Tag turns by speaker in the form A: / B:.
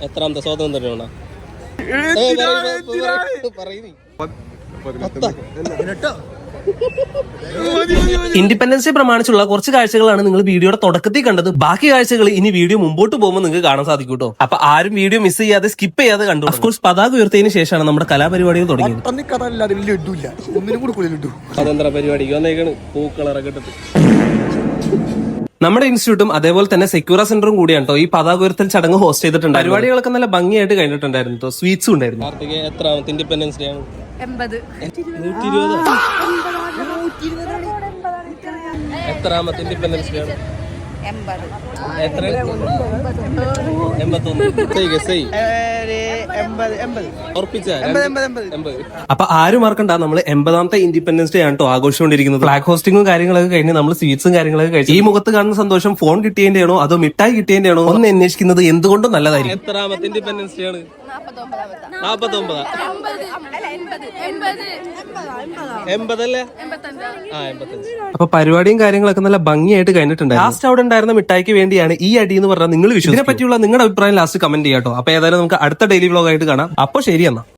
A: എത്രാമത്തെ സ്വാതന്ത്ര്യമാണ്?
B: Independence day പ്രമാണിച്ചുള്ള കുറച്ച് കാഴ്ചകളാണ് നിങ്ങൾ വീഡിയോയുടെ തുടക്കത്തിൽ കണ്ടത്. ബാക്കി കാഴ്ചകൾ ഇനി വീഡിയോ മുമ്പോട്ട് പോകുമ്പോൾ നിങ്ങൾക്ക് കാണാൻ സാധിക്കും കേട്ടോ. അപ്പൊ ആരും വീഡിയോ മിസ് ചെയ്യാതെ സ്കിപ്പ് ചെയ്യാതെ കണ്ടു. ഓഫ്കോഴ്സ് പതാക ഉയർത്തിയതിനു ശേഷമാണ് നമ്മുടെ കലാപരിപാടികൾ തുടങ്ങിയത്.
A: സ്വാതന്ത്ര്യ പരിപാടിക്ക് വന്നേക്കാണ് പൂക്കളറൊക്കെ ഇട്ടിട്ട്.
B: നമ്മുടെ ഇൻസ്റ്റിറ്റ്യൂട്ടും അതേപോലെ തന്നെ സെക്യൂറ സെന്ററും കൂടിയാണ് കേട്ടോ ഈ പതാക ഉയർത്തൽ ചടങ്ങ് ഹോസ്റ്റ് ചെയ്തിട്ടുണ്ട്. പരിപാടികളൊക്കെ നല്ല ഭംഗിയായിട്ട് കഴിഞ്ഞിട്ടുണ്ടായിരുന്നു കേട്ടോ. സ്വീറ്റ്സും ഉണ്ടായിരുന്നു.
A: കാർത്തിക് എത്രാമത്തെ ഇൻഡിപെൻഡൻസ് ഡേ ആണ്?
C: 80.
A: 120. എത്രാമത്തെ ഇൻഡിപെൻഡൻസ് ഡേ ആണ്?
C: 80.
A: എത്ര? 81.
B: അപ്പൊ ആരും മറക്കണ്ട, നമ്മൾ 80ാമത്തെ ഇൻഡിപെൻഡൻസ് ഡേ ആണ് കേട്ടോ ആഘോഷിച്ചുകൊണ്ടിരിക്കുന്നത്. ഫ്ലാഗ് ഹോസ്റ്റിംഗും കാര്യങ്ങളൊക്കെ കഴിഞ്ഞ് നമ്മൾ സ്വീറ്റ്സും കാര്യങ്ങളൊക്കെ കഴിച്ചു. ഈ മുഖത്ത് കാണുന്ന സന്തോഷം ഫോൺ കിട്ടിയതിന്റെ ആണോ അതോ മിഠായി കിട്ടിയതിന്റെ ആണോ ഒന്ന് അന്വേഷിക്കുന്നത് എന്തുകൊണ്ടും നല്ലതായിരിക്കും.
A: എത്രാമത്തെ ഇൻഡിപെൻഡൻസ് ഡേ ആണ്? 49. 80 അല്ലേ? 85.
B: അപ്പൊ പരിപാടിയും കാര്യങ്ങളൊക്കെ നല്ല ഭംഗിയായിട്ട് കഴിഞ്ഞിട്ടുണ്ട്. ലാസ്റ്റ് അവിടെ ഉണ്ടായിരുന്ന മിഠായിക്ക് വേണ്ടിയാണ് ഈ അടി എന്ന് പറഞ്ഞാൽ നിങ്ങൾ ഇതിനെ പറ്റിയുള്ള നിങ്ങളുടെ അഭിപ്രായം ലാസ്റ്റ് കമന്റ് ചെയ്യാട്ടോ. അപ്പൊ ഏതായാലും നമുക്ക് അടുത്ത ഡെയിലി വ്ലോഗ് ആയിട്ട് കാണാം. അപ്പൊ ശരി എന്നാ.